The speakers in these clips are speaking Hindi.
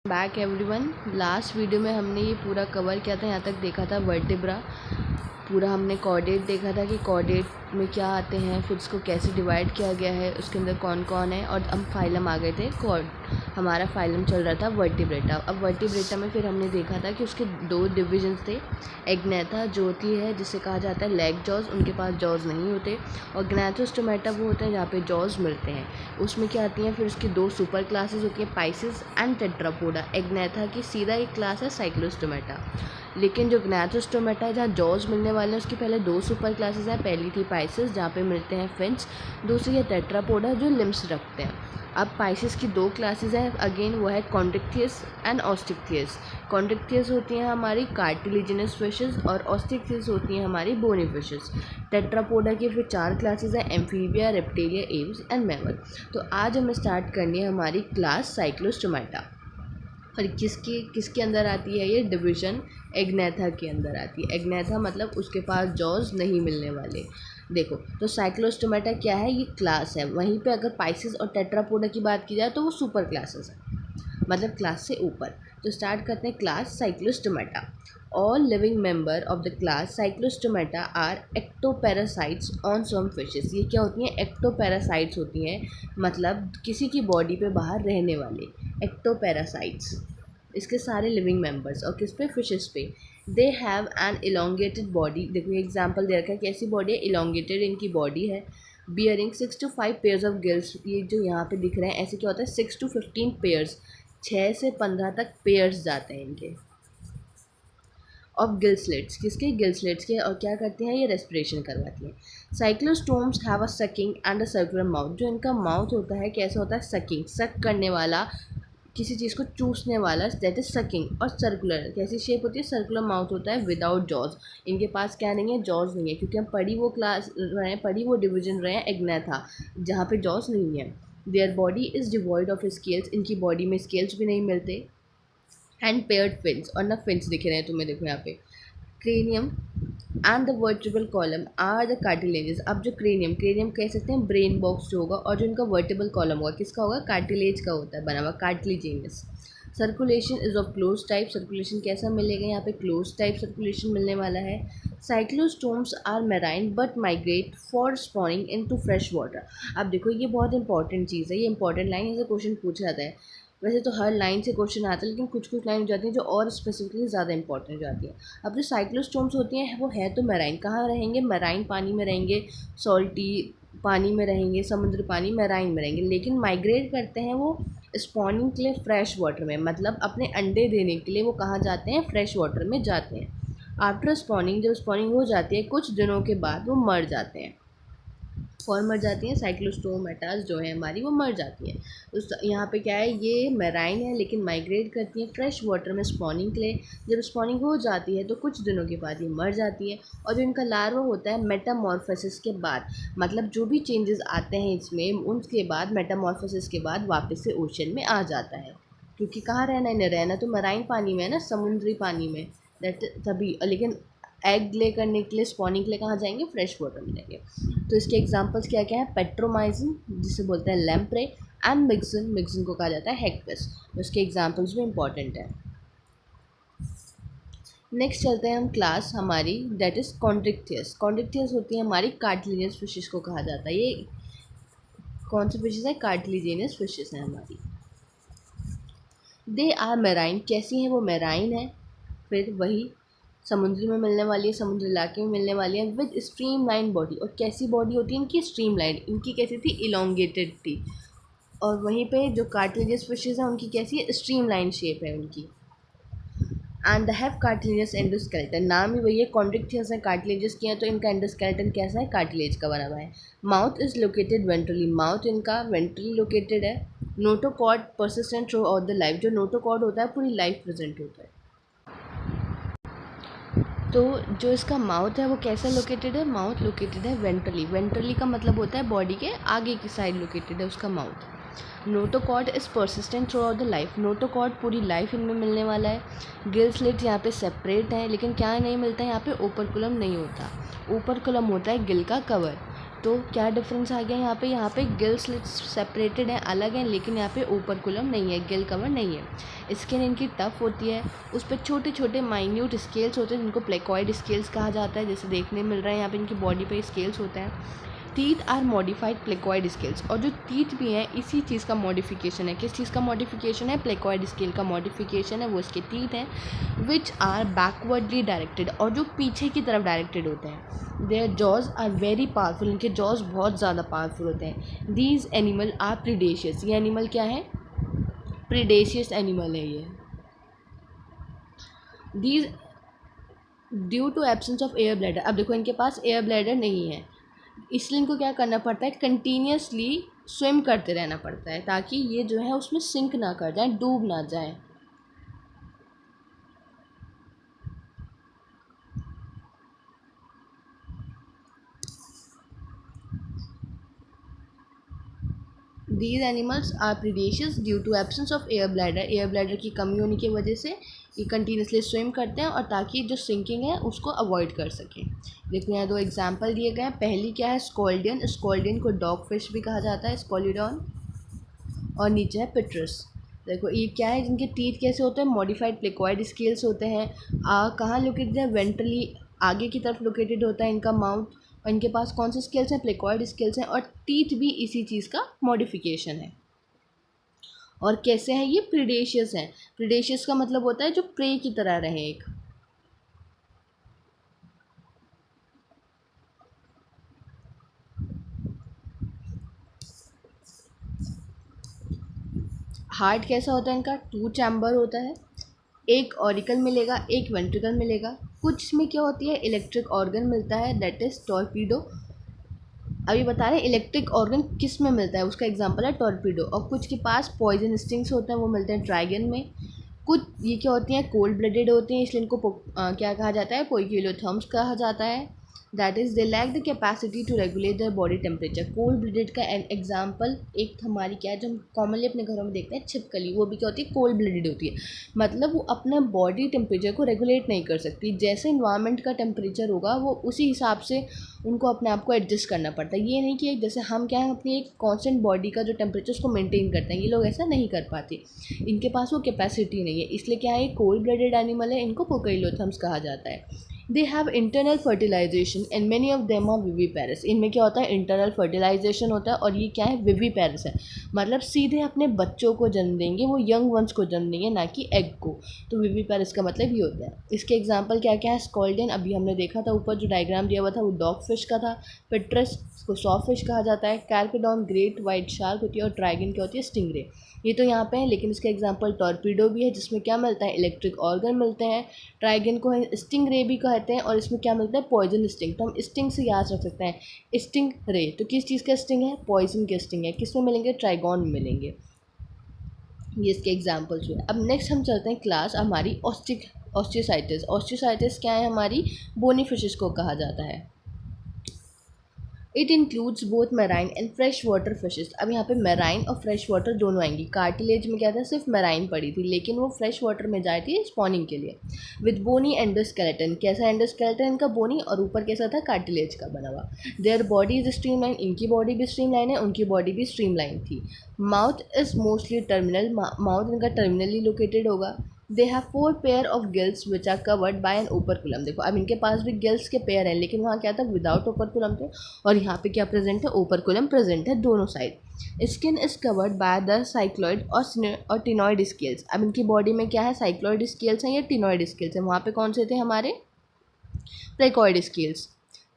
Back everyone. लास्ट वीडियो में हमने ये पूरा कवर किया था, यहाँ तक देखा था वर्टिब्रा। पूरा हमने कॉर्डेट देखा था कि कॉर्डेट में क्या आते हैं, फिर उसको कैसे डिवाइड किया गया है, उसके अंदर कौन कौन है, और हम फाइलम आ गए थे। हमारा फाइलम चल रहा था वर्टिब्रेटा। अब वर्टिब्रेटा में फिर हमने देखा था कि उसके दो डिविजन्स थे। एग्नेथा जो होती है जिसे कहा जाता है लेग जॉज, उनके पास जॉज नहीं होते, और ग्नैथोस्टोमेटा वो होते हैं जहाँ पे जॉज मिलते हैं। उसमें क्या आती हैं, फिर उसकी दो सुपर क्लासेस होती हैं, पाइसिस एंड टेट्रापोडा। एग्नेथा की सीधा एक क्लास है साइक्लोस्टोमेटा, लेकिन जो ग्नैथोस्टोमेटा है जहाँ जॉज मिलने वाले हैं उसकी पहले दो सुपर क्लासेस हैं। पहली थी पाइसिस जहाँ पे मिलते हैं फिन्स, दूसरी है टेट्रापोडा जो लिम्स रखते हैं। अब पाइसिस की दो क्लासेस हैं, अगेन वो है कॉन्ड्रिक्थियस एंड ऑस्टिक्थियस। कॉन्ड्रिक्थियस होती हैं हमारी कार्टिलिजिनस फिशेस और ऑस्टिक्थियस होती हैं हमारी बोनी फिशेस। टेट्रापोडा की फिर चार क्लासेस हैं, amphibia, reptilia, Aves and mammal. तो आज हमें स्टार्ट करनी है हमारी क्लास साइक्लोस्टोमेटा। और किसके किसके अंदर आती है ये डिवीज़न? एग्नेथा के अंदर आती है। एग्नेथा मतलब उसके पास जॉज नहीं मिलने वाले। देखो तो साइक्लोस्टोमेटा क्या है, ये क्लास है। वहीं पे अगर पाइसिस और टेट्रापोडा की बात की जाए तो वो सुपर क्लासेस है, मतलब क्लास से ऊपर। तो स्टार्ट करते हैं class cyclostomata. All living member of the class cyclostomata are ectoparasites on some fishes. ये क्या होती हैं? एक्टोपैरासाइट्स होती हैं, मतलब किसी की बॉडी पे बाहर रहने वाले एक्टोपैरासाइट्स। इसके सारे लिविंग मेंबर्स, और किस पे? फिशेस पे। They have an elongated body. देखो एग्जाम्पल दे रखा है, कैसी बॉडी है? इलोंगेटेड इनकी बॉडी है। Bearing 6 to 5 pairs of gills. ये जो यहाँ पे दिख रहे हैं ऐसे क्या होता है? 6 to 15 पेयर्स, 6 से 15 तक पेयर्स जाते हैं इनके। ऑफ गिल स्लिट्स, किसके? गिल स्लिट्स के। और क्या करती हैं? ये रेस्पिरेशन करवाती हैं। Cyclostomes have a sucking and a circular mouth. जो इनका माउथ होता है कैसा होता है? सकिंग, सक करने वाला, किसी चीज़ को चूसने वाला, दैट इज सकिंग। और सर्कुलर, कैसी शेप होती है? सर्कुलर माउथ होता है विदाउट जॉज। इनके पास क्या नहीं है? जॉज नहीं है, क्योंकि हम पढ़ी वो क्लास रहे हैं, पढ़ी वो डिवीजन रहे हैं एग्नेथा, जहाँ पे जॉज नहीं है। Their body is devoid of scales. इनकी बॉडी में स्केल्स भी नहीं मिलते। एंड पेयर्ड फिन्स, और ना फिन्स दिख रहे हैं तुम्हें, देखो यहाँ पे। Cranium and the vertebral column are the cartilages. अब जो क्रेनियम, क्रेनियम कह सकते हैं ब्रेन बॉक्स जो होगा, और जो इनका वर्टिब्रल कॉलम होगा किसका होगा? कार्टिलेज का होता है बना हुआ, cartilaginous. Circulation is of close type. Circulation कैसा मिलेगा यहाँ पे? क्लोज टाइप सर्कुलेशन मिलने वाला है। Cyclostomes are marine but migrate for spawning into fresh water. अब देखो ये बहुत इंपॉर्टेंट चीज़ है, ये इंपॉर्टेंट लाइन, ऐसे क्वेश्चन पूछा जाता है। वैसे तो हर लाइन से क्वेश्चन आता है, लेकिन कुछ कुछ लाइन हो जाती हैं जो और स्पेसिफिकली ज़्यादा इंपॉर्टेंट हो जाती है। अब जो साइक्लोस्टोम्स होती हैं वो है तो मैराइन, कहाँ रहेंगे? मैराइन पानी में रहेंगे, सॉल्टी पानी में रहेंगे, समुद्र पानी, मैराइन में रहेंगे। लेकिन माइग्रेट करते हैं वो स्पॉनिंग के लिए फ्रेश वाटर में, मतलब अपने अंडे देने के लिए वो कहाँ जाते हैं? फ्रेश वाटर में जाते हैं। आफ्टर स्पॉनिंग, जब स्पॉनिंग हो जाती है कुछ दिनों के बाद वो मर जाते हैं। कौन मर जाती हैं? साइक्लोस्टोमेटास जो है हमारी वो मर जाती हैं। उस यहाँ पे क्या है, ये मैराइन है लेकिन माइग्रेट करती हैं फ्रेश वाटर में स्पॉनिंग के लिए। जब स्पॉनिंग हो जाती है तो कुछ दिनों के बाद ये मर जाती है। और जो इनका लार्वा होता है मेटामॉर्फोसिस के बाद, मतलब जो भी चेंजेस आते हैं इसमें, उसके बाद मेटामॉर्फोसिस के बाद वापस से ओशन में आ जाता है। क्योंकि कहाँ रहना है? इन्हें रहना तो मैराइन पानी में है ना, समुद्री पानी में, दैट तभी। लेकिन एग ले करने के लिए, स्पॉनिंग के लिए कहाँ जाएंगे? फ्रेश वाटर में जाएंगे। तो इसके एग्जांपल्स क्या क्या हैं? पेट्रोमाइजिन जिसे बोलते हैं लैम्प्रे, एंड मिक्सिन, मिक्सिन को कहा जाता है हेगफिश। तो इसके एग्जांपल्स भी इंपॉर्टेंट है। नेक्स्ट चलते हैं हम क्लास हमारी, दैट इज कॉन्ड्रिक्थियस। कॉन्ड्रिक्थियस होती है हमारी कार्टिलिजियस फिशेस को कहा जाता है। ये कौन सी फिशेस है? कार्टिलिजियस फिशेस हैं हमारी। दे आर मैराइन, कैसी हैं वो? मैराइन है। फिर वही समुद्र में मिलने वाली है, समुद्र इलाके में मिलने वाली है, विद स्ट्रीम लाइन बॉडी। और कैसी बॉडी होती है इनकी? Stream line. इनकी कैसी थी? इलोंगेटेड थी। और वहीं पे जो कार्टिलेजियस फिशेस हैं उनकी कैसी है? स्ट्रीम लाइन शेप है उनकी। And the have cartilaginous endoskeleton, नाम ही वही है, कॉन्ड्रिक्थियस है, कार्टिलेजियस की है, तो इनका एंडोस्केलेटन कैसा है? कार्टिलेज का बना हुआ है। Mouth is located ventrally, mouth इनका वेंट्रली लोकेटेड है। Notochord persistent through out the life, जो नोटोकॉर्ड होता है पूरी लाइफ प्रेजेंट होता है। तो जो इसका माउथ है वो कैसा लोकेटेड है? माउथ लोकेटेड है वेंट्रली। वेंट्रली का मतलब होता है बॉडी के आगे की साइड लोकेटेड है उसका mouth. Notochord is persistent through out the life, notochord पूरी लाइफ इनमें मिलने वाला है। गिल स्लिट यहाँ पे सेपरेट है, लेकिन क्या नहीं मिलता है यहाँ पे? ओपरकुलम नहीं होता। ओपरकुलम होता है गिल का कवर। तो क्या डिफरेंस आ गया यहाँ पे गिल स्लिट्स सेपरेटेड हैं, अलग हैं, लेकिन यहाँ पे ओपर्कुलम नहीं है, गिल कवर नहीं है। स्किन इनकी टफ होती है, उस पर छोटे छोटे माइन्यूट स्केल्स होते हैं जिनको प्लेकॉइड स्केल्स कहा जाता है, जैसे देखने मिल रहा है यहाँ पे इनकी बॉडी पे स्केल्स होते हैं। Teeth are modified placoid scales, और जो टीथ भी हैं इसी चीज़ का मॉडिफिकेशन है। किस चीज़ का मॉडिफिकेशन है? प्लेकॉइड स्केल का मॉडिफिकेशन है, वो इसके टीथ हैं विच आर बैकवर्डली डायरेक्टेड, और जो पीछे की तरफ डायरेक्टेड होते हैं। Their jaws are very powerful, इनके जॉज बहुत ज़्यादा पावरफुल होते हैं। दीज एनिमल आर प्रीडेशियस, ये एनिमल क्या है? प्रीडेशियस एनिमल है ये। These due to absence of air bladder, अब देखो इनके पास एयर ब्लैडर नहीं है, इसलिए इनको क्या करना पड़ता है? कंटिन्यूसली स्विम करते रहना पड़ता है ताकि ये जो है उसमें सिंक ना कर जाए, डूब ना जाए। These animals are predacious due to absence of air bladder, air bladder की कमी होने की वजह से ये कंटिन्यूसली स्विम करते हैं और ताकि जो सिंकिंग है उसको अवॉइड कर सकें। देखो यहाँ 2 एग्जांपल दिए गए हैं। पहली क्या है? स्कॉल्डियन, स्कॉल्डियन को डॉग फिश भी कहा जाता है, स्कॉलिडॉन, और नीचे है पिट्रस। देखो ये क्या है? जिनके टीथ कैसे होते हैं? मॉडिफाइड प्लेकॉइड स्केल्स होते हैं। कहाँ लोकेटेड है? वेंट्रली, आगे की तरफ लोकेटेड होता है इनका माउथ, और इनके पास कौन से स्केल्स हैं? प्लेकॉइड स्केल्स हैं, और टीथ भी इसी चीज़ का मॉडिफिकेशन है। और कैसे हैं ये? प्रीडेशियस हैं। प्रीडेशियस का मतलब होता है जो प्रे की तरह रहे एक। हार्ट कैसा होता है इनका? 2 चैम्बर होता है, एक ऑरिकल मिलेगा, एक वेंट्रिकल मिलेगा। कुछ में क्या होती है? इलेक्ट्रिक ऑर्गन मिलता है, दैट इज टॉर्पीडो। अभी बता रहे हैं इलेक्ट्रिक ऑर्गन किस में मिलता है, उसका एग्जांपल है टॉर्पीडो। और कुछ के पास पॉइजन स्टिंग्स होते हैं, वो मिलते हैं ड्रैगन में। कुछ ये क्या होती हैं? कोल्ड ब्लडेड होती हैं, इसलिए इनको क्या कहा जाता है? पोइकिलोथर्म्स कहा जाता है। That is they lack the capacity to regulate their body temperature. Cold blooded का एग्जांपल एक हमारी क्या है जो हम कॉमनली अपने घरों में देखते हैं? छिपकली, वो भी क्या होती है? कोल्ड ब्लडेड होती है, मतलब वो अपना बॉडी टेम्परेचर को रेगुलेट नहीं कर सकती। जैसे इन्वायरमेंट का टेम्परेचर होगा वो उसी हिसाब से उनको अपने आप को एडजस्ट करना पड़ता है। ये नहीं कि जैसे हम क्या है अपनी एक कॉन्स्टेंट बॉडी का जो टेम्परेचर उसको मेंटेन करते हैं, ये लोग ऐसा नहीं कर पाते, इनके पास वो कैपेसिटी नहीं है। इसलिए क्या है? कोल्ड ब्लडेड एनिमल है, इनको पोइकिलोथर्म्स कहा जाता है। They have internal fertilisation and many of them are viviparous. इनमें क्या होता है? इंटरनल फर्टिलाइजेशन होता है, और ये क्या है? विविपेरस है, मतलब सीधे अपने बच्चों को जन्म देंगे, वो यंग वंस को जन्म देंगे, ना कि एग को। तो विविपेरस का मतलब ये होता है। इसके एग्जांपल क्या क्या है? स्कॉल्डियन अभी हमने देखा था, ऊपर जो डायग्राम दिया हुआ था वो डॉग फिश का था। पिट्रस को सॉ फिश कहा जाता है। कैरपेडॉन ग्रेट वाइट शार्क होती है, और ड्रैगन क्या होती है? स्टिंगरे। ये तो यहाँ पे है, लेकिन इसका एग्जांपल टॉर्पीडो भी है जिसमें क्या मिलता है? इलेक्ट्रिक ऑर्गन मिलते हैं। ड्रैगन को स्टिंग रे भी कहते हैं, और इसमें क्या मिलता है? Poison sting. तो हम स्टिंग से याद रख सकते हैं स्टिंग रे। तो किस चीज़ का स्टिंग है? पॉइजन के स्टिंग है। किस में मिलेंगे? ट्राइगॉन में मिलेंगे। ये इसके एग्जाम्पल्स हुए। अब नेक्स्ट हम चलते हैं क्लास हमारी ऑस्टियोसाइटिस। ऑस्टियोसाइटिस क्या है? हमारी बोनी फिशेस को कहा जाता है। It includes both marine and fresh water fishes. अब यहाँ पे मेराइन और फ्रेश वाटर दोनों आएंगी। कार्टिलेज में क्या था? सिर्फ मेराइन पड़ी थी, लेकिन वो फ्रेश वाटर में जाए थी स्पॉनिंग के लिए। विद बोनी एंडोस्केलेटन, कैसा एंडोस्केलेटन इनका? बोनी, और ऊपर कैसा था? कार्टिलेज का बना हुआ। देयर बॉडी इज स्ट्रीमलाइन, इनकी बॉडी भी स्ट्रीमलाइन है, उनकी बॉडी भी स्ट्रीमलाइन थी। Mouth is mostly terminal, mouth इनका टर्मिनली लोकेटेड होगा। They have 4 pair of gills which are covered by an operculum. देखो अब इनके पास भी गिल्स के पेयर हैं, लेकिन वहाँ क्या था? विदाउट ओपर्कुलम थे, और यहाँ पे क्या प्रेजेंट है? ओपर्कुलम प्रेजेंट है दोनों side. Skin is covered by the cycloid और टिनॉइड स्केल्स। अब इनकी बॉडी में क्या है? साइक्लॉइड स्केल्स हैं या टिनॉइड स्केल्स हैं। वहाँ पे कौन से थे हमारे? Placoid scales.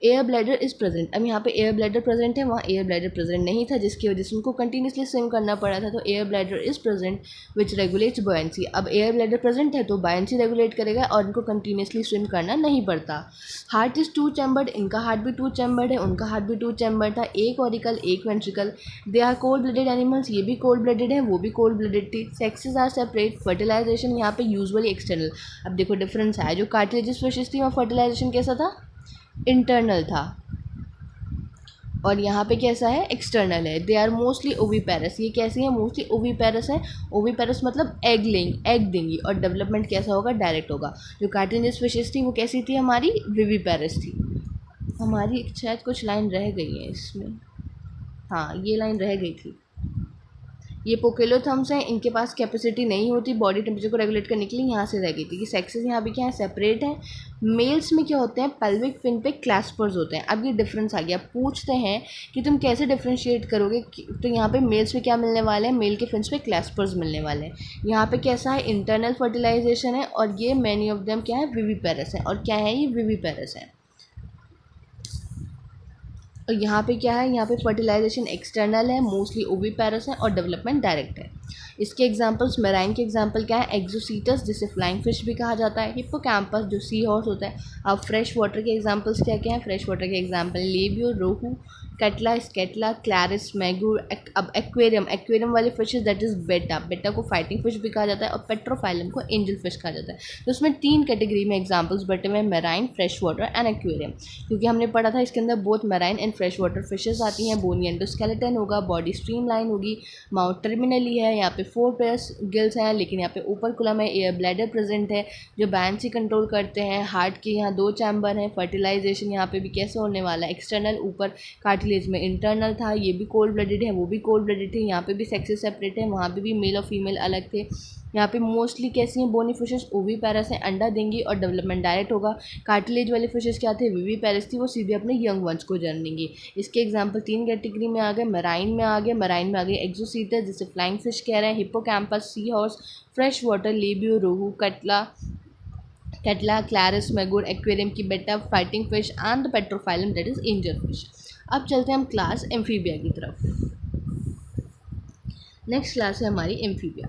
Air bladder is present. अब यहाँ पे एयर ब्लैडर प्रेजेंट है, वहाँ एयर ब्लैडर प्रेजेंट नहीं था, जिसकी वजह से उनको कंटिन्यूसली स्विम करना पड़ा था। तो air bladder is present which regulates buoyancy. अब एयर ब्लैडर प्रेजेंट है तो बॉयंसी रेगुलेट करेगा, और इनको कंटिन्यूसली स्विम करना नहीं पड़ता। हार्ट इज 2 चैम्बर्ड, इनका हार्ट भी 2 चैम्बर्ड है, उनका हार्ट भी 2 चैम्बर्ड था, एक ऑरिकल एक ventricle. They are cold blooded animals, ये भी कोल्ड ब्लडेड है, वो भी कोल्ड ब्लडेड थी। Sexes are separate. फर्टिलाइजेशन यहाँ पे यूजुअली एक्सटर्नल। अब देखो डिफरेंस है, जो कार्टिलेजियस फिशेस थी वहाँ फर्टिलाइजेशन कैसा था? इंटरनल था, और यहाँ पे कैसा है? एक्सटर्नल है। दे आर मोस्टली ओविपेरस, ये कैसी है? मोस्टली ओविपेरस है। ओविपेरस मतलब एग एग देंगी, और डेवलपमेंट कैसा होगा? डायरेक्ट होगा। जो कार्टिलेजियस फिशेस थी वो कैसी थी? हमारी विविपेरस थी। हमारी शायद कुछ लाइन रह गई है इसमें। हाँ, ये लाइन रह गई थी। ये पोकेलोथर्म्स हैं, इनके पास कैपेसिटी नहीं होती बॉडी टेम्परेचर को रेगुलेट करने के लिए, यहाँ से रह गई थी कि सेक्सेस यहाँ पे क्या है, सेपरेट है। मेल्स में क्या होते हैं, पेल्विक फिन पे क्लैस्पर्स होते हैं। अब ये डिफरेंस आ गया, पूछते हैं कि तुम कैसे डिफ्रेंशिएट करोगे तो यहाँ पे मेल्स पे क्या मिलने वाले हैं, मेल के फिन्स पे क्लैस्पर्स मिलने वाले हैं। यहाँ पे कैसा है, इंटरनल फर्टिलाइजेशन है, और ये मैनी ऑफ देम क्या है, विविपेरस है। और क्या है, ये विविपेरस है। और यहाँ पे क्या है, यहाँ पे फर्टिलाइजेशन एक्सटर्नल है, मोस्टली ओविपेरस है, और डेवलपमेंट डायरेक्ट है। इसके एग्जांपल्स, मेराइन के एग्जांपल क्या है, एक्सोसीटस जिसे फ्लाइंग फिश भी कहा जाता है, हिप्पोकैम्पस जो सी हॉर्स होता है। अब फ्रेश वाटर के एग्जांपल्स क्या क्या है, फ्रेश वाटर के एग्जांपल लेबियो, रोहू, कटला, स्केटला, क्लैरिस, मैगूर। अब एक्वेरियम, एक्वेरियम वाले फिशेज दैट इज बेटा, बेटा को फाइटिंग फिश भी कहा जाता है, और पेट्रोफाइलम को एंजल फिश कहा जाता है। तो उसमें 3 कैटेगरी में एग्जाम्पल्स बटे हुए, marine, fresh water and aquarium. क्योंकि हमने पढ़ा था इसके अंदर both marine and fresh water fishes आती हैं। बोनी एंडोस्केलेटन होगा, बॉडी स्ट्रीमलाइन होगी, माउथ टर्मिनली है, यहाँ पे 4 पेयर्स गिल्स हैं, लेकिन यहाँ पे ओपर्कुलम है, एयर ब्लैडर प्रेजेंट है जो बैलेंस कंट्रोल करते हैं। हार्ट के यहाँ 2 चैम्बर हैं। फर्टिलाइजेशन यहाँ पे भी कैसे होने वाला है, एक्सटर्नल, ऊपर कार्टिलेज में इंटरनल था, ये भी कोल्ड ब्लडेड है, वो भी कोल्ड ब्लडेड थे। यहाँ पे भी सेक्सेस सेपरेट है, वहाँ पे भी मेल और फीमेल अलग थे। यहाँ पे मोस्टली कैसी हैं, बोनी फिशेस ओवी पैरस हैं, अंडा देंगी और डेवलपमेंट डायरेक्ट होगा। कार्टिलेज वाले फिशेस क्या थे, विवी पैरस थी, वो सीधे अपने यंग वंस को जन्म देंगी। इसके एग्जांपल 3 कैटेगरी में आ गए, मराइन में आ गए, मराइन में आ गए एक्सोसीटस जिसे फ्लाइंग फिश कह रहे हैं, hippocampus, sea horse, fresh water, labio, रोहू, कटला, क्लैरिस, मैगूर, एक्वेरियम की बेटा, fighting fish and the Pterophyllum that is angel fish. अब चलते हैं हम क्लास एम्फीबिया की तरफ। नेक्स्ट क्लास है हमारी amphibia.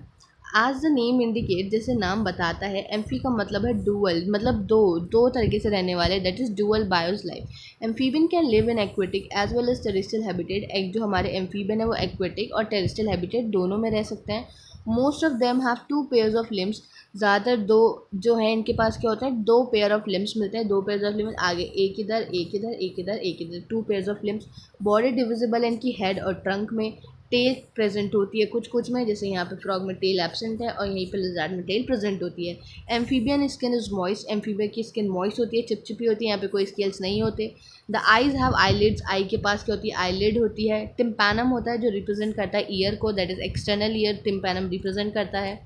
As the name indicate, जैसे नाम बताता है, एम्फी का मतलब है डुअल, मतलब दो तरीके से रहने वाले, that is dual bios life. Amphibian can live in aquatic as well as terrestrial habitat. एक जो हमारे एम्फीबियन है वो एक्वेटिक और टेरेस्ट्रियल हैबिटेट दोनों में रह सकते हैं। Most of them have 2 pairs of limbs. ज़्यादातर दो जो है इनके पास क्या होता है, 2 पेयर ऑफ लिम्स मिलते हैं, 2 पेयर्स ऑफ लिम्स, आगे एक इधर एक इधर एक इधर एक इधर, 2 pairs of limbs. Body divisible है इनकी हेड और ट्रंक में। टेल प्रेजेंट होती है कुछ कुछ में, जैसे यहाँ पे फ्रॉग में टेल एब्सेंट है और यहीं पे लिज़ार्ड में टेल प्रेजेंट होती है। Amphibian skin is moist, amphibia की स्किन मॉइस्ट होती है, चिपचिपी होती है, यहाँ पे कोई स्केल्स नहीं होते। द आईज हैव आईलिड्स, आई के पास क्या होती है, आईलिड होती है। टिम्पैनम होता है जो रिप्रेजेंट करता है ईयर को, that is external ear tympanum represent करता है।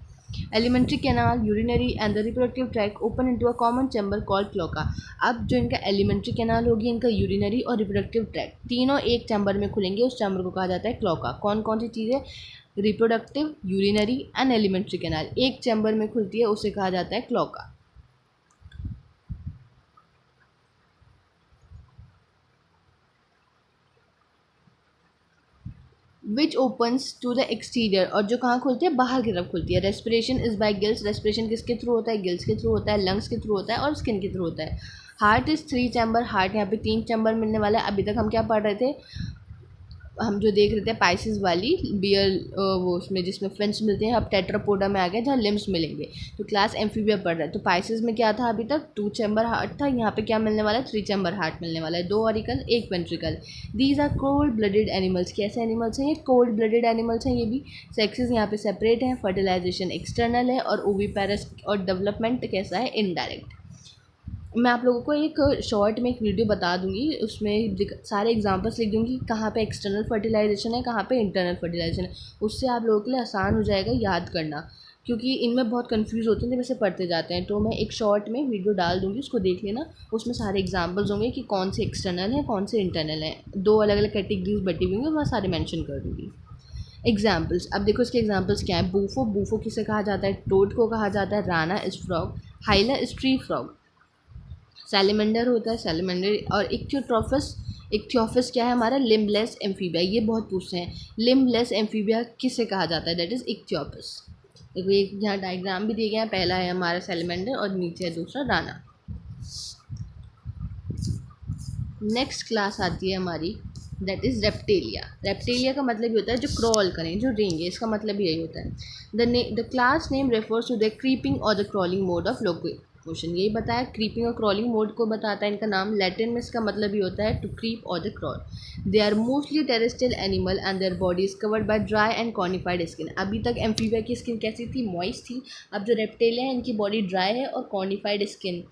Alimentary canal, urinary and the reproductive tract open into a common chamber called cloaca. अब जो इनका एलिमेंट्री कैनाल होगी, इनका यूरिनरी और रिप्रोडक्टिव ट्रैक तीनों एक चैम्बर में खुलेंगे, उस चैम्बर को कहा जाता है क्लोका। कौन कौन सी चीज़ें, reproductive, urinary and alimentary canal एक चैम्बर में खुलती है, उसे कहा जाता है cloaca. Which opens to the exterior, और जो कहाँ खुलती है, बाहर की तरफ खुलती है। Respiration is by gills, respiration किसके थ्रू होता है, गिल्स के थ्रू होता है, लंग्स के थ्रू होता है और स्किन के थ्रू होता है। हार्ट इज 3 चैम्बर, हार्ट यहाँ पे 3 चैम्बर मिलने वाला है। अभी तक हम क्या पढ़ रहे थे, हम जो देख रहे थे पाइसिस वाली बियर, वो उसमें जिसमें फिन्स मिलते हैं, अब टेट्रापोडा में आ गया जहाँ लिम्स मिलेंगे। तो क्लास एम्फीबिया पढ़ रहा है। तो पाइसिस में क्या था, अभी तक 2 चैम्बर हार्ट था, यहाँ पे क्या मिलने वाला है, 3 चैम्बर हार्ट मिलने वाला है, 2 auricle 1 ventricle. These are cold blooded animals, कैसे एनिमल्स हैं ये, कोल्ड ब्लडेड एनिमल्स हैं ये भी। सेक्सेस यहाँ पे सेपरेट हैं, फर्टिलाइजेशन एक्सटर्नल है, और ओविपेरस, और डेवलपमेंट कैसा है, इनडायरेक्ट। मैं आप लोगों को एक शॉर्ट में एक वीडियो बता दूंगी, उसमें सारे एग्जांपल्स लिख दूंगी कहाँ पे एक्सटर्नल फर्टिलाइजेशन है, कहाँ पे इंटरनल फर्टिलाइजेशन है। उससे आप लोगों के लिए आसान हो जाएगा याद करना, क्योंकि इनमें बहुत कंफ्यूज होते हैं जब ऐसे पढ़ते जाते हैं। तो मैं एक शॉर्ट में वीडियो डाल दूंगी, उसको देख लेना, उसमें सारे एग्जाम्पल्स होंगे कि कौन से एक्सटर्नल है कौन से इंटरनल है। 2 अलग अलग कैटेगरीज बटी हुई होंगी, वहाँ सारे मैंशन कर दूँगी। एग्जाम्पल्स, अब देखो इसके एग्जाम्पल्स क्या है। बूफो, बूफो किसे कहा जाता है, टोड को कहा जाता है। Rana is frog, Hyla is tree frog. Salamander होता है, सैलिमेंडर। और इक्थियोट्रॉफस, इक्थियोफिस क्या है हमारा, लिम्बलेस एम्फीबिया। ये बहुत पूछते हैं, लिम्बलेस एम्फीबिया किसे कहा जाता है, दैट इज इक्थियोपिस। देखो एक यहाँ डायग्राम भी दिए गए हैं, पहला है हमारा सैलिमेंडर और नीचे है दूसरा राना। नेक्स्ट क्लास आती है हमारी, दैट इज़ रेप्टेलिया। रेप्टेलिया का मतलब ये होता है जो क्रॉल करें, जो रेंगे, इसका मतलब यही होता है। The class name refers to the creeping और the crawling mode of locomotion. यही बताया, क्रीपिंग और क्रॉलिंग मोड को बताता है इनका नाम। लैटिन में इसका मतलब ये होता है टू क्रीप और the crawl. They are mostly terrestrial animal and their body is covered by dry and cornified skin. अभी तक एम्फीबिया की स्किन कैसी थी, मॉइस्ट थी। अब जो रेप्टेलिया है इनकी बॉडी ड्राई है और कॉर्निफाइड स्किन,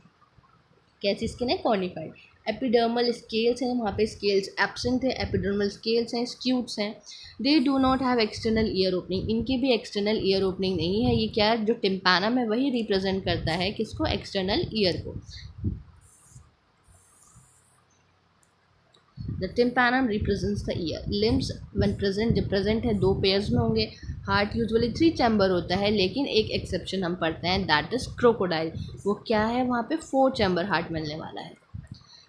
कैसी स्किन है, कॉर्निफाइड। एपिडर्मल स्केल्स हैं, वहाँ पे स्केल्स एब्सेंट है, एपिडर्मल स्केल्स हैं, स्क्यूट्स हैं। They do not have external ear opening, इनकी भी एक्सटर्नल ईयर ओपनिंग नहीं है। ये क्या है, जो टिम्पैनम है वही रिप्रेजेंट करता है किसको, एक्सटर्नल ईयर को। The tympanum represents the year. Limbs when present, जब प्रेजेंट है 2 पेयर्स में होंगे। हार्ट यूजुअली 3 चैम्बर होता है, लेकिन एक एक्सेप्शन हम पढ़ते हैं, दैट इज क्रोकोडाइल। वो क्या है, वहाँ पे 4 चैम्बर हार्ट मिलने वाला है।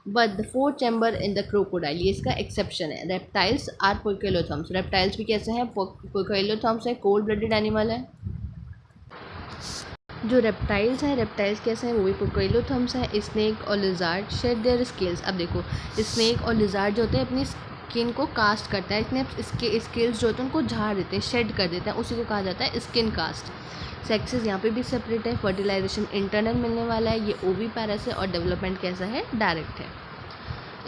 But the 4 chamber in the crocodile, ये इसका एक्सेप्शन है। रेप्टाइल्स आर पोइकेलोथर्म्स, रेप्टाइल्स भी कैसे हैं, पोइकेलोथर्म्स है, कोल्ड ब्लडेड एनिमल है। जो रेप्टाइल्स हैं, रेप्टाइल्स कैसे हैं, वो भी पोइकेलोथर्म्स हैं। स्नेक और लिजार्ड शेड देयर स्केल्स। अब देखो, स्नेक और लिजार्ड जो होते हैं अपनी स्किन को कास्ट करता है, इतने इसके स्केल्स जो होते हैं उनको झाड़ देते हैं, शेड कर देते हैं, उसी को कहा जाता है स्किन कास्ट। सेक्सेस यहाँ पे भी सेपरेट है। फर्टिलाइजेशन इंटरनल मिलने वाला है, ये ओवीपैरस है, और डेवलपमेंट कैसा है, डायरेक्ट है।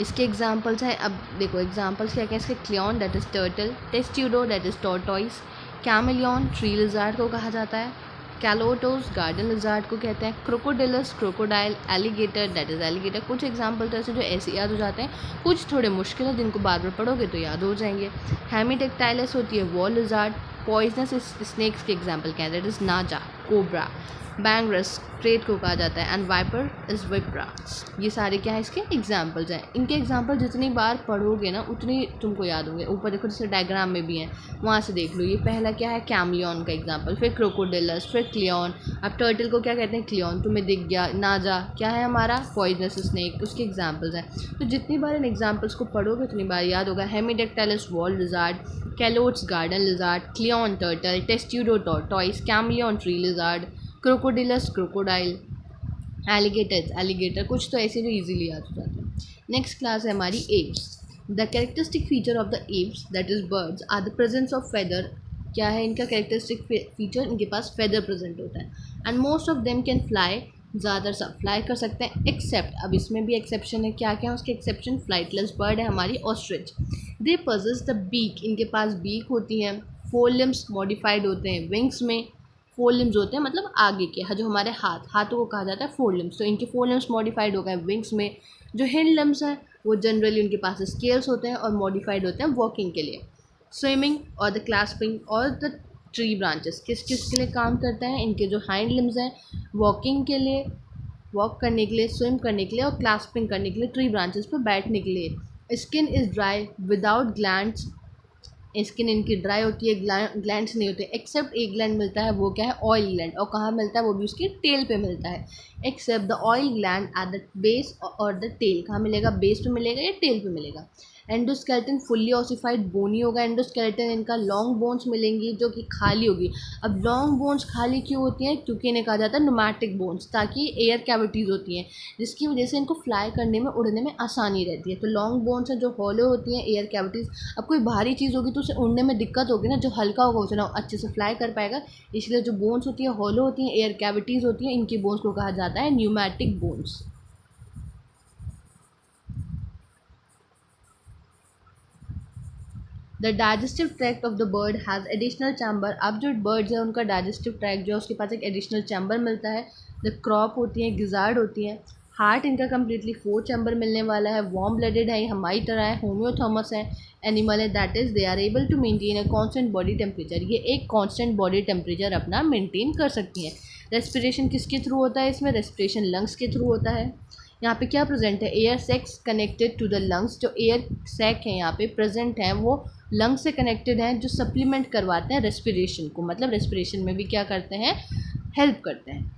इसके एग्जाम्पल्स हैं, अब देखो एग्जाम्पल्स क्या क्या इसके, Chelone that is turtle, Testudo that is tortoise, chameleon tree lizard को कहा जाता है, कैलोटोस गार्डन लिजार्ड को कहते हैं, Crocodylus crocodile, alligator that is alligator. कुछ एग्जाम्पल तो ऐसे जो ऐसे याद हो जाते हैं, कुछ थोड़े मुश्किल है जिनको बार बार पढ़ोगे तो याद हो जाएंगे। हेमीडेक्टाइलस होती है वॉल लिजार्ड। पॉइजनस स्नेक्स के एग्जाम्पल क्या है, दैट इज़ नाजा, कोबरा, बैंगरस क्रेट को कहा जाता है, एंड वाइपर इज विप्रा। ये सारे क्या है, इसके एग्जाम्पल्स हैं। इनके एग्जाम्पल जितनी बार पढ़ोगे ना उतनी तुमको याद होंगे। ऊपर देखो जैसे डायग्राम में भी हैं, वहाँ से देख लो। ये पहला क्या है, कैमलियन का एग्जाम्पल, फिर क्रोकोडिलस, फिर क्लियन। अब टर्टल को क्या कहते हैं, क्लियन, तुम्हें दिख गया। नाजा क्या है हमारा, पॉइजनस स्नेक, उसके एग्जाम्पल्स हैं। तो जितनी बार इन एग्जाम्पल्स को पढ़ोगे उतनी बार याद होगा। Hemidactylus wall lizard, Calotes garden lizard, Chelone turtle, Testudo tortoise, chameleon tree lizard, Crocodylus crocodile, alligator alligator. कुछ तो ऐसे जो इजीली याद हो जाते हैं। नेक्स्ट क्लास है हमारी aves. The characteristic feature of the aves that is birds are the presence of feather. क्या है इनका कैरेक्टरिस्टिक फीचर, इनके पास फेदर प्रेजेंट होता है। And most of them can fly, ज़्यादातर सब फ्लाई कर सकते हैं, एक्सेप्ट, अब इसमें भी एक्सेप्शन है। क्या क्या है उसके एक्सेप्शन, फ्लाइटलेस बर्ड है हमारी ostrich. They possess the beak, इनके पास बीक होती हैं। 4 लिम्स मॉडिफाइड होते हैं विंग्स में। 4 लिम्स होते हैं मतलब आगे के, जो हमारे हाथों को कहा जाता है 4 लिम्स, तो इनके 4 लिम्स मॉडिफाइड हो गए विंग्स में। जो हिंड लिम्स हैं वो जनरली उनके पास स्केल्स होते हैं और मॉडिफाइड होते हैं वॉकिंग के लिए। स्विमिंग और द क्लास्पिंग और द ट्री ब्रांचेस किस किस के लिए काम करता है, इनके जो हाइंड लिम्स हैं वॉकिंग के लिए, वॉक करने के लिए, स्विम करने के लिए, और क्लास्पिंग करने के लिए, ट्री ब्रांचेस पर बैठने के लिए। Skin is dry without glands, skin इनकी ड्राई होती है, ग्लैंड्स नहीं होते, एक्सेप्ट एक ग्लैंड मिलता है, वो क्या है, ऑयल ग्लैंड। और कहाँ मिलता है, वो भी उसके टेल पे मिलता है। Except the oil gland at the base और द टेल, कहाँ मिलेगा, बेस पे मिलेगा या टेल पे मिलेगा। एंडोस्केलेटन फुल्ली ऑसिफाइड बोनी होगा। एंडोस्केलेटन इनका लॉन्ग बोन्स मिलेंगी जो कि खाली होगी। अब लॉन्ग बोन्स खाली क्यों होती हैं, क्योंकि इन्हें कहा जाता है नुमैटिक बोन्स, ताकि एयर कैविटीज़ होती हैं जिसकी वजह से इनको फ्लाई करने में, उड़ने में आसानी रहती है। तो लॉन्ग बोन्स हैं जो हॉलो होती हैं, एयर कैविटीज़। अब कोई भारी चीज़ होगी तो उसे उड़ने में दिक्कत होगी ना, जो हल्का होगा उसे ना अच्छे से फ्लाई कर पाएगा। इसलिए जो बोन्स होती है हॉलो होती हैं, एयर कैविटीज़ होती हैं, इनकी बोन्स को कहा जाता है pneumatic bones. The digestive tract of the bird has additional chamber. अब जो बर्ड्स है उनका डाइजेस्टिव ट्रैक्ट जो है उसके पास एक एडिशनल चैम्बर मिलता है। द क्रॉप होती हैं, गिजार्ड होती हैं। हार्ट इनका कम्प्लीटली 4 चैम्बर मिलने वाला है। वार्म ब्लडेड है, हमारी तरह है, होम्योथर्मस है, एनिमल है, that is they are able to maintain a constant body temperature. ये एक कांस्टेंट बॉडी टेम्परेचर अपना मेंटेन कर सकती हैं। रेस्पिरेशन किसके थ्रू होता है, इसमें रेस्पिरेशन लंग्स के थ्रू होता है। यहाँ पे क्या प्रेजेंट है, air sacs connected to the lungs. जो एयर सैक है यहाँ पे प्रेजेंट हैं वो लंग्स से कनेक्टेड हैं, जो सप्लीमेंट करवाते हैं रेस्पिरेशन को, मतलब रेस्पिरेशन में भी क्या करते हैं, हेल्प करते हैं।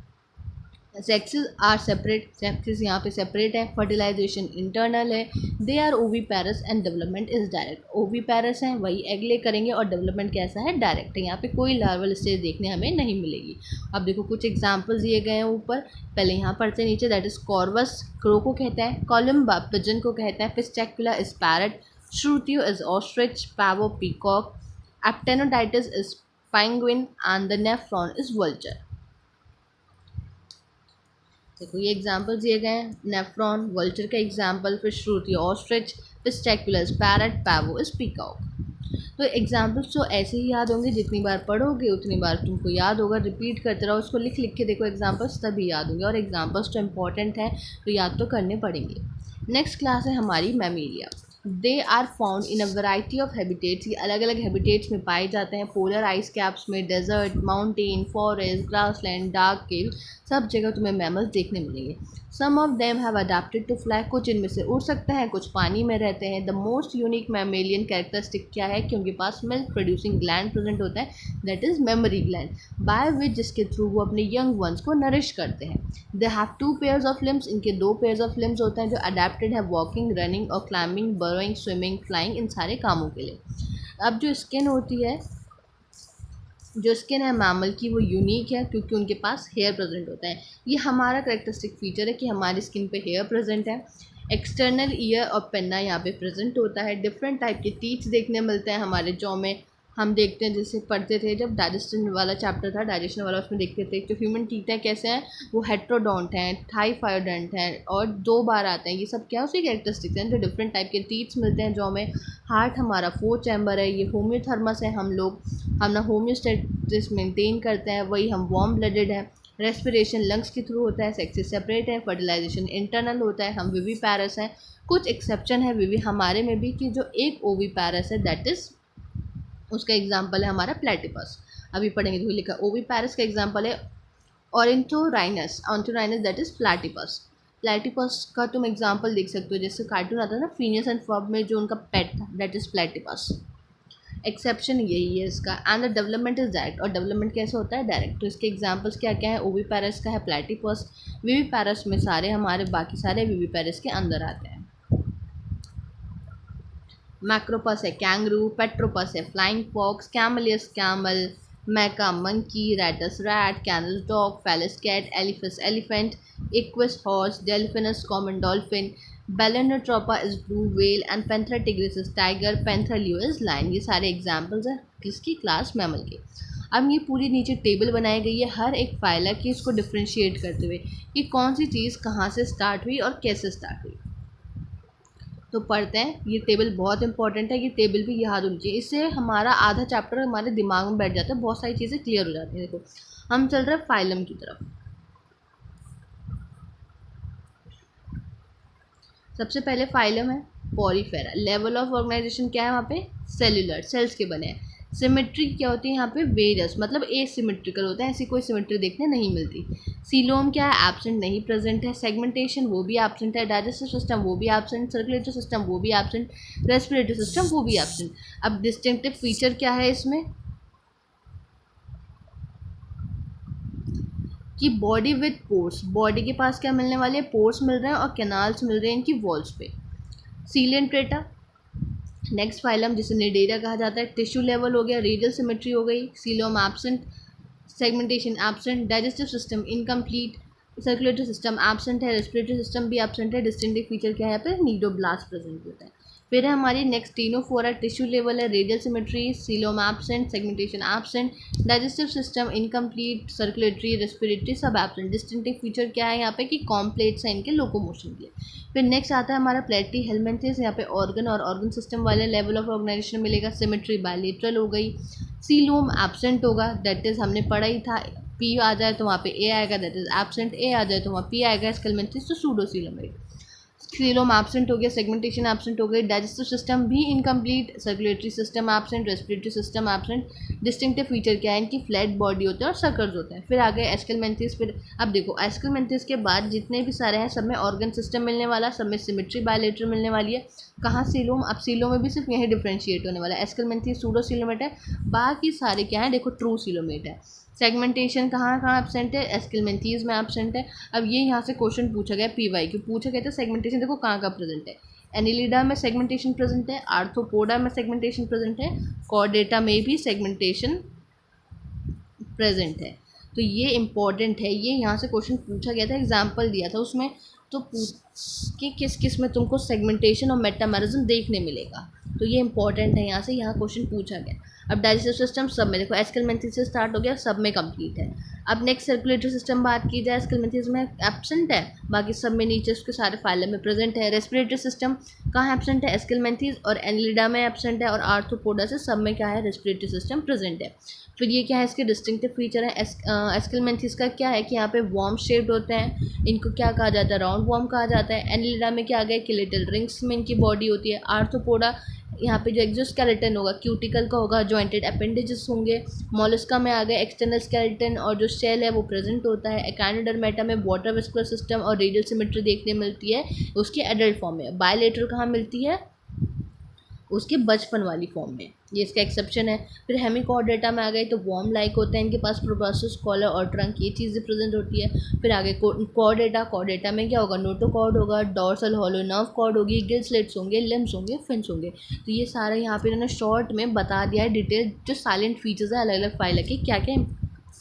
सेक्सेस आर सेपरेट, सेक्सेस यहाँ पे सेपरेट है। फर्टिलाइजेशन इंटरनल है। They are oviparous and development is direct. Oviparous हैं वही एग ले करेंगे, और डेवलपमेंट कैसा है, डायरेक्ट है। यहाँ पे कोई लार्वल स्टेज देखने हमें नहीं मिलेगी। अब देखो कुछ एग्जाम्पल्स दिए गए हैं ऊपर, पहले यहाँ पढ़ते नीचे। दैट इज कॉर्वस, क्रो को कहता है। कॉलम्बा पिजन को कहता है। Psittacula is parrot. Struthio is ostrich. Pavo peacock. Aptenodytes is penguin and the Neophron is vulture. देखो ये एग्जाम्पल दिए गए हैं, नेफ्रॉन वल्चर का एग्जाम्पल, फिर Struthio ostrich, Psittacula parrot, Pavo is peacock. तो एग्जाम्पल्स तो ऐसे ही याद होंगे, जितनी बार पढ़ोगे उतनी बार तुमको याद होगा। रिपीट करते रहो, उसको लिख लिख के देखो एग्जाम्पल्स, तभी याद होंगे। और एग्जाम्पल्स तो इंपॉर्टेंट हैं तो याद तो करने पड़ेंगे। नेक्स्ट क्लास है हमारी Mammalia. They are found in a variety of habitats. ये अलग अलग हैबिटेट्स में पाए जाते हैं। पोलर आइस कैप्स में, desert, mountain, forest, grassland, dark cave, सब जगह तुम्हें मैमल्स देखने मिलेंगे। Some of them have adapted to fly. कुछ इनमें से उड़ सकते हैं, कुछ पानी में रहते हैं। The most unique mammalian characteristic क्या है कि उनके पास मिल्क प्रोड्यूसिंग ग्लैंड प्रेजेंट होता है, that is memory gland, by which जिसके थ्रू वो अपने यंग वंस को नरिश करते हैं। They have 2 pairs of limbs. इनके 2 पेयर्स ऑफ लिम्स होते हैं जो अडेप्टेड है वॉकिंग, रनिंग और क्लाइंबिंग, बरोइंग, स्विमिंग, फ्लाइंग, इन सारे कामों के लिए। अब जो स्किन होती है, जो स्किन है मैमल की, वो यूनिक है क्योंकि उनके पास हेयर प्रेजेंट होता है। ये हमारा करेक्टरिस्टिक फीचर है कि हमारी स्किन पे हेयर प्रेजेंट है। एक्सटर्नल ईयर और पेन्ना यहाँ पे प्रेजेंट होता है। डिफरेंट टाइप के टीथ देखने मिलते हैं हमारे जॉ में। हम देखते हैं, जैसे पढ़ते थे जब डाइजेशन वाला चैप्टर था, डाइजेशन वाला, उसमें देखते थे जो ह्यूमन टीथ हैं कैसे हैं, वो हेट्रोडोंट हैं, थाईफायोडेंट हैं और 2 बार आते हैं। ये सब क्या है, उसकी कैरेक्टरिस्टिक्स हैं जो डिफरेंट टाइप के टीथ्स मिलते हैं जॉ में। हार्ट हमारा 4 चैम्बर है। ये होम्योथर्मस है। हम ना होम्योस्टेटिस मेंटेन करते हैं, वही हम वार्म ब्लडेड है। रेस्पिरेशन लंग्स के थ्रू होता है। सेक्सेस सेपरेट है। फर्टिलाइजेशन इंटरनल होता है। हम विवीपैरस हैं। कुछ एक्सेप्शन है विवी हमारे में भी कि जो एक ओवीपैरस है, दैट इज़ उसका एग्जाम्पल है हमारा प्लेटिपस। अभी पढ़ेंगे तो लिखा ओवीपैरस का एग्जाम्पल है ऑरेंथोराइनस। ऑरेंथोराइनस दैट इज प्लेटिपस। प्लेटिपस का तुम एग्जाम्पल देख सकते हो, जैसे कार्टून आता है ना फिनियस एंड फर्ब में, जो उनका पेट था, दैट इज प्लेटिपस। एक्सेप्शन यही है इसका। And the development is direct. और डेवलपमेंट कैसे होता है, डायरेक्ट। तो इसके एग्जाम्पल्स क्या क्या है, ओवीपैरस का है प्लेटिपस। विवीपैरस में सारे हमारे बाकी सारे विवीपैरस के अंदर आते हैं। मैक्रोपस है कैंगरू, पेट्रोपस है flying fox, Camelus camel, Macaca monkey, Rattus rat, Canis dog, Felis cat, Elephas elephant, Equus horse, Delphinus common dolphin, Balaenoptera is blue whale and Panthera tigris is tiger, Panthera leo is lion. ये सारे एग्जाम्पल्स हैं किसकी, क्लास मैमल के। अब ये पूरी नीचे टेबल बनाई गई है हर एक फाइला की, इसको डिफ्रेंशिएट करते हुए कि कौन सी चीज़ कहाँ से स्टार्ट हुई और कैसे स्टार्ट हुई। तो पढ़ते हैं। ये टेबल बहुत इंपॉर्टेंट है, ये टेबल भी याद होनी चाहिए, इससे हमारा आधा चैप्टर हमारे दिमाग में बैठ जाता है, बहुत सारी चीज़ें क्लियर हो जाती हैं। देखो हम चल रहे हैं फाइलम की तरफ। सबसे पहले फाइलम है पॉलीफेरा। लेवल ऑफ ऑर्गेनाइजेशन क्या है वहाँ पे, सेल्यूलर, सेल्स के बने हैं। सिमेट्री क्या होती है यहाँ पे, वेरियस, मतलब एसिमेट्रिकल होता है, ऐसी कोई सिमेट्री देखने नहीं मिलती। सीलोम क्या है, एब्सेंट, नहीं प्रेजेंट है। सेगमेंटेशन वो भी एब्सेंट है। डाइजेस्टिव सिस्टम वो भी एब्सेंट। सर्कुलेटरी सिस्टम वो भी एब्सेंट। रेस्पिरेटरी सिस्टम वो भी एब्सेंट। अब डिस्टिंक्टिव फीचर क्या है इसमें कि बॉडी विथ पोर्स, बॉडी के पास क्या मिलने वाले, पोर्स मिल रहे हैं और कैनाल्स मिल रहे हैं इनकी वॉल्स पे। सीलियंट्रेटा नेक्स्ट फाइलम जिसे निडेरा कहा जाता है। टिश्यू लेवल हो गया, रेडियल सिमेट्री हो गई, coelom absent, segmentation absent, digestive system incomplete, circulatory system absent है, रेस्पिरेटरी सिस्टम भी एब्सेंट है। डिस्टिंक्टिव फीचर क्या है यहाँ पे, नीडोब्लास्ट प्रेजेंट होता है। फिर है हमारी नेक्स्ट टीनोफोरा, टिश्यू लेवल है, radial symmetry, coelom absent, segmentation absent, digestive system incomplete, circulatory, respiratory सब एब्सेंट। डिस्टिंक्टिव फीचर क्या है यहाँ पे कि कॉम्प्लेक्स है इनके लोकोमोशन के लिए। फिर नेक्स्ट आता है हमारा प्लेटी हेलमेंथिस, यहाँ पे ऑर्गन और ऑर्गन सिस्टम वाले लेवल ऑफ ऑर्गेनाइजेशन मिलेगा। सिमेट्री बायलेटरल हो गई। सीलोम एब्सेंट होगा, दैट इज हमने पढ़ा ही था, पी आ जाए तो वहाँ पे ए आएगा, दैट इज एब्सेंट, ए आ जाए तो वहाँ पी आएगा, स्केलमेंथिस तो सूडोसीलोमेट। सीलोम एब्सेंट हो गया, सेगमेंटेशन एब्सेंट हो गई, डाइजेस्टिव सिस्टम भी incomplete, circulatory system absent, respiratory system absent. Distinctive feature क्या है, इनकी फ्लैट बॉडी होते हैं और सर्कल्स होते हैं। फिर आ गए एस्केलमेंथिस। फिर अब देखो एस्केलमेंथिस के बाद जितने भी सारे हैं सब में ऑर्गन सिस्टम मिलने वाला, सब में सिमेट्री बायलेटरल मिलने वाली है। कहाँ सीलोम, अब सीलोम में भी सिर्फ यही डिफ्रेंशिएट होने वाला है। एस्केलमेंथिस सूडोसीलोमेट है, बाकी सारे क्या है देखो ट्रू सीलोमेट है। सेगमेंटेशन कहाँ कहाँ एब्सेंट है, एस्केलमेंथीज में एब्सेंट है। अब ये यहाँ से क्वेश्चन पूछा गया पीवाई क्यों पूछा गया था, सेगमेंटेशन देखो कहाँ कहाँ प्रेजेंट है। एनिलिडा में सेगमेंटेशन प्रेजेंट है, आर्थ्रोपोडा में सेगमेंटेशन प्रेजेंट है, कॉर्डेटा में भी सेगमेंटेशन प्रेजेंट है। तो ये इंपॉर्टेंट है, ये यहाँ से क्वेश्चन पूछा गया था, एग्जाम्पल दिया था उसमें, तो कि किस किस में तुमको सेगमेंटेशन और मेटामेरिज्म देखने मिलेगा, तो ये इंपॉर्टेंट है, यहाँ से यहाँ क्वेश्चन पूछा गया। अब डाइजेस्टिव सिस्टम सब में देखो एस्केलमेंथीज से स्टार्ट हो गया, सब में कंप्लीट है। अब नेक्स्ट सर्कुलेटरी सिस्टम बात की जाए, एस्केलमेंथीज में एब्सेंट है, बाकी सब में नीचे उसके सारे फाइलम में प्रेजेंट है। रेस्पिरेटरी सिस्टम कहाँ एब्सेंट है, एस्केलमेंथीज और एनिलिडा में एब्सेंट है, और आर्थ्रोपोडा से सब में क्या है, रेस्पिरेटरी सिस्टम प्रेजेंट है। फिर ये क्या है, इसके डिस्टिंक्टिव फीचर है। एस्केलमेंथीज का क्या है कि यहाँ पे वॉर्म शेप्ड होते हैं, इनको क्या कहा जाता है, राउंड वॉर्म कहा जाता है। एनिलिडा में क्या आ गया कि लिटिल रिंग्स में इनकी बॉडी होती है। आर्थ्रोपोडा यहाँ पे जो एक्सोस्केलेटन होगा क्यूटिकल का होगा, जॉइंटेड अपेंडेजेस होंगे। मोलस्का में आ गए एक्सटर्नल स्केलेटन और जो शेल है वो प्रेजेंट होता है। एकाइनोडर्मेटा में वाटर वेस्कुलर सिस्टम और रेडियल सिमेट्री देखने मिलती है उसकी एडल्ट फॉर्म में। बायलेटरल कहाँ मिलती है, उसके बचपन वाली फॉर्म में, ये इसका एक्सेप्शन है। फिर हेमिकॉर्डेटा में आ गए तो वॉर्म लाइक होते हैं, इनके पास प्रोबोसिस, कॉलर और ट्रंक ये चीज़ें प्रेजेंट होती है। फिर आगे कॉर्डेटा, कॉर्डेटा में क्या होगा, नोटोकॉर्ड होगा, डॉर्सल हॉलो नर्व कॉर्ड होगी, गिल स्लिट्स होंगे, लिम्स होंगे, फिन्स होंगे। तो ये सारे यहाँ पे इन्होंने शॉर्ट में बता दिया है डिटेल, जो साइलेंट फीचर्स है अलग अलग फाइलम के, क्या क्या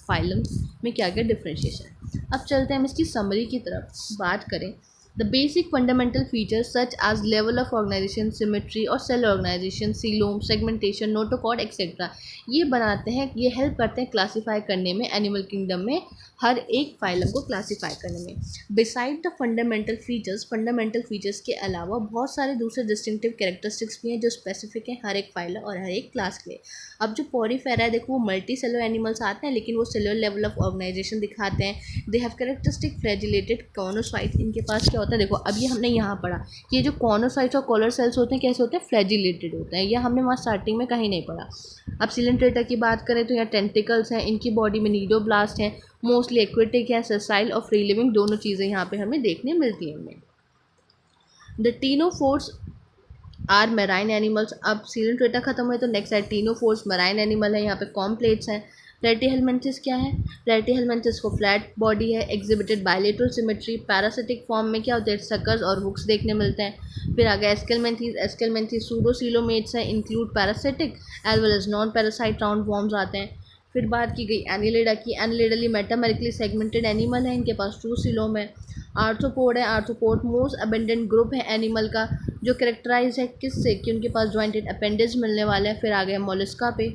फाइलम में क्या क्या डिफ्रेंशिएशन है। अब चलते हैं हम इसकी समरी की तरफ बात करें। The basic fundamental features such as level of organization, symmetry और cell organization, coelom, segmentation, notochord etc. ये बनाते हैं, ये हेल्प करते हैं क्लासीफाई करने में एनिमल किंगडम में हर एक फाइलम को क्लासीफाई करने में। बिसाइड द फंडामेंटल फीचर्स के अलावा बहुत सारे दूसरे डिस्टिंक्टिव कैरेक्टरिस्टिक्स भी हैं जो स्पेसिफिक हैं हर एक फाइलम और हर एक क्लास के लिए। अब जो पॉरीफेरा है देखो, वो मल्टी सेलुलर एनिमल्स आते हैं, लेकिन वो सेलुलर लेवल ऑफ ऑर्गेनाइजेशन दिखाते हैं। दे हैव कैरेक्टरिस्टिक फ्लैजिलेटेड कॉर्नोसाइट्स, इनके पास क्या होता है, देखो अभी हमने यहाँ पढ़ा कि ये जो कॉर्नोसाइट्स और कॉलर सेल्स होते हैं कैसे होते हैं, फ्लैजिलेटेड होते हैं, यह हमने वहाँ स्टार्टिंग में कहीं नहीं पढ़ा। अब सिलेंट्रेटा की बात करें तो यहाँ टेंटिकल्स हैं, इनकी बॉडी में नीडोब्लास्ट हैं, मोस्टली एक्वेटिक है, सेसाइल और फ्री लिविंग दोनों चीज़ें यहाँ पे हमें देखने मिलती हैं इनमें। The ctenophores are marine animals. अब सिलेंट्रेटा खत्म हुए तो नेक्स्ट है टीनोफोर्स, मेराइन एनिमल है, यहाँ पे कॉम्प्लेट्स हैं। प्लेटीहेलमिन्थिस क्या है, प्लेटीहेलमिन्थिस को फ्लैट बॉडी है, exhibited bilateral symmetry. Parasitic form में क्या होते हैं, सकर्स और हुक्स देखने मिलते हैं। फिर आगे एस्केलमेंथिस सूडोसीलोमेट्स हैं, include parasitic as well as non parasite round worms आते हैं। फिर बात की गई एनिलिडा की, एनिलिडली मेटामेरिकली सेगमेंटेड एनिमल है, इनके पास टू सिलोम है। आर्थ्रोपोड है, आर्थ्रोपोड मोस्ट अबेंडेंट ग्रुप है एनिमल का, जो करेक्टराइज है किससे कि उनके पास जॉइंटेड अपेंडेज मिलने वाले हैं। फिर आ गए मोलस्का पे,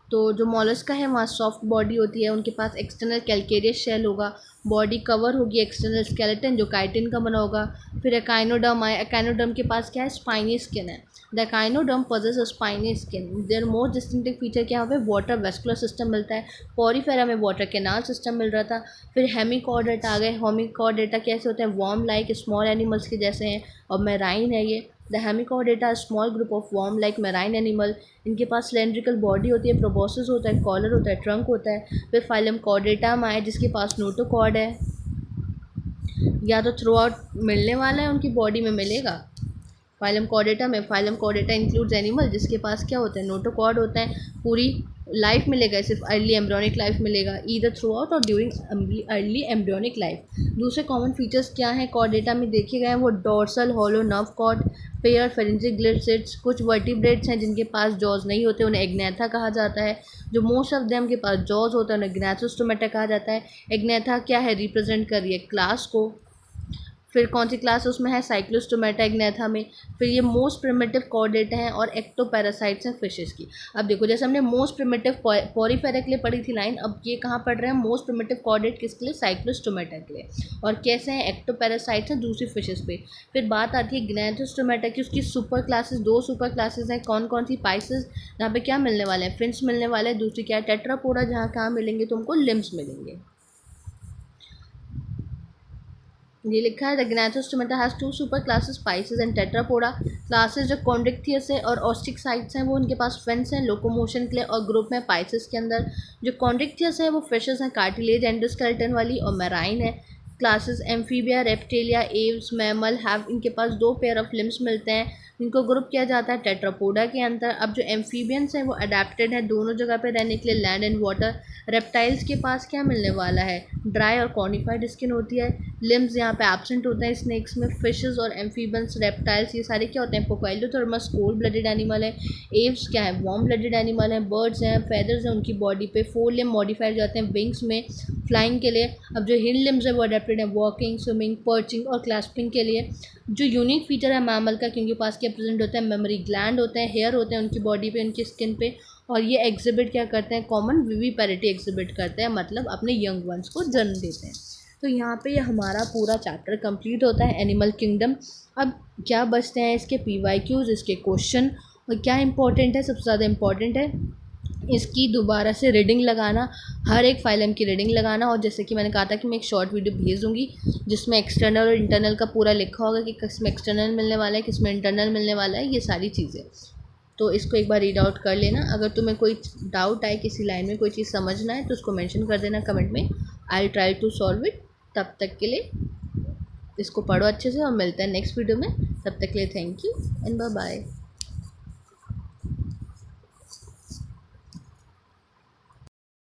तो जो मॉलस्का है वहाँ सॉफ्ट बॉडी होती है, उनके पास एक्सटर्नल कैल्केरियस शेल होगा, बॉडी कवर होगी एक्सटर्नल स्केलेटन जो काइटिन का बना होगा। फिर एकाइनोडर्म आए, एकाइनोडर्म के पास क्या है, स्पाइनी स्किन है। The echinoderm possess a spiny skin. Their most distinctive feature क्या है, वाटर वेस्कुलर सिस्टम मिलता है, पॉरीफेरा में वाटर कैनाल सिस्टम मिल रहा था। फिर हेमिकॉर्डेटा आ गए, हेमिकॉर्डेटा कैसे होते हैं, वार्म लाइक स्मॉल एनिमल्स के जैसे हैं, और मेराइन है ये। The Hemichordata small group of warm like marine animal, इनके पास सिलेंड्रिकल बॉडी होती है, प्रोबोसिस होता है, कॉलर होता है, ट्रंक होता है। फिर फाइलम कॉर्डेटा में आए जिसके पास नोटोकॉर्ड है, या तो थ्रू आउट मिलने वाला है उनकी बॉडी में मिलेगा। फाइलम कॉर्डेटा में, फाइलम कॉर्डेटा इंक्लूड्स एनिमल जिसके पास क्या होता है, नोटोकॉर्ड होता है, पूरी लाइफ मिलेगा, सिर्फ अर्ली एम्ब्रियोनिक लाइफ मिलेगा, ईदर थ्रू आउट और ड्यूरिंग अर्ली एम्ब्रियोनिक लाइफ। दूसरे कॉमन फीचर्स क्या हैं कॉर्डेटा में देखे गए हैं, वो dorsal hollow nerve cord, pair pharyngeal gill slits. कुछ वर्टिब्रेट्स हैं जिनके पास जॉज नहीं होते, उन्हें एग्नेथा कहा जाता है। जो मोस्ट ऑफ देम के पास जॉज होता है उन्हें ग्नैथोस्टोमेटा कहा जाता है। एग्नेथा क्या है, रिप्रेजेंट कर रही है क्लास को। फिर कौन सी क्लास उसमें है, साइक्लोस्टोमेटा एग्नेथा में। फिर ये मोस्ट प्रिमिटिव कॉर्डेटा हैं और एक्टोपैरासाइट्स हैं फिशेस की। अब देखो जैसे हमने मोस्ट प्रिमिटिव पॉरीफेरा के लिए पढ़ी थी लाइन, अब ये कहाँ पढ़ रहे हैं, मोस्ट प्रिमिटिव कॉर्डेट किसके लिए, साइक्लोस्टोमेटा के लिए। और कैसे हैं, एक्टोपैरासाइट्स हैं दूसरी फिशेस पे। फिर बात आती है ग्नैथोस्टोमेटा की, उसकी सुपर क्लासेस, दो सुपर क्लासेस हैं, कौन कौन सी, पाइसेस जहाँ पे क्या मिलने वाले हैं, फिन्स मिलने वाले हैं। दूसरी क्या है, टेट्रापोडा, जहाँ कहाँ मिलेंगे तुमको, लिम्स मिलेंगे। ये लिखा है the gnathostomata has two super classes, pisces and tetrapoda. Classes जो कॉन्ड्रिक्थियस है और ऑस्टिकसाइट्स हैं वो उनके पास फेंस हैं लोकोमोशन के लिए, और ग्रुप में पाइसेस के अंदर जो कॉन्ड्रिक्थियस है वो फिशेस हैं कार्टिलेज एंडोस्केलेटन वाली, और मैराइन है। Classes amphibia, Reptilia, Aves, mammal have, इनके पास दो पेयर ऑफ लिम्स मिलते हैं, इनको ग्रुप किया जाता है टेट्रापोडा के अंदर। अब जो एम्फीबियंस हैं वो अडेप्टेड है दोनों जगह पे रहने के लिए, लैंड एंड वाटर। रेप्टाइल्स के पास क्या मिलने वाला है, ड्राई और कॉर्निफाइड स्किन होती है। लिम्स यहाँ पे एब्सेंट होते हैं स्नेक्स में। फिशेस और एम्फीबन्स, रेप्टाइल्स, ये सारे क्या होते हैं, पोकाइलोथर्मस कोल्ड ब्लडेड एनिमल है। एव्स क्या है, वार्म ब्लडेड एनिमल है। बर्ड्स हैं, फेदर्स हैं उनकी बॉडी पे। फोर लिम मॉडिफाइड जाते हैं विंग्स में फ्लाइंग के लिए। अब जो हिंड लिम्स है वो अडेप्टेड है वॉकिंग, स्विमिंग, पर्चिंग और क्लैस्पिंग के लिए। जो यूनिक फीचर है मैमल का कि उनके पास क्या प्रेजेंट होता है, मेमोरी ग्लैंड होते हैं, हेयर होते हैं उनकी बॉडी पे, उनकी स्किन पे। और ये एग्जिबिट क्या करते हैं, कॉमन विविपेरिटी एग्जिबिट करते हैं, मतलब अपने यंग वंस को जन्म देते हैं। तो यहाँ पे ये हमारा पूरा चैप्टर कंप्लीट होता है एनिमल किंगडम। अब क्या बचते हैं इसके PYQs, इसके क्वेश्चन, और क्या इंपॉर्टेंट है, सबसे ज़्यादा इंपॉर्टेंट है इसकी दोबारा से रीडिंग लगाना, हर एक फाइलम की रीडिंग लगाना। और जैसे कि मैंने कहा था कि मैं एक शॉर्ट वीडियो भेज दूँगी जिसमें एक्सटर्नल और इंटरनल का पूरा लिखा होगा कि किस में एक्सटर्नल मिलने वाला है, किस में इंटरनल मिलने वाला है, ये सारी चीज़ें। तो इसको एक बार रीड आउट कर लेना। अगर तुम्हें कोई डाउट आए, किसी लाइन में कोई चीज़ समझना है तो उसको मेंशन कर देना कमेंट में। I try to solve it. तब तक के लिए इसको पढ़ो अच्छे से और मिलते हैं नेक्स्ट वीडियो में। तब तक के लिए thank you and bye bye.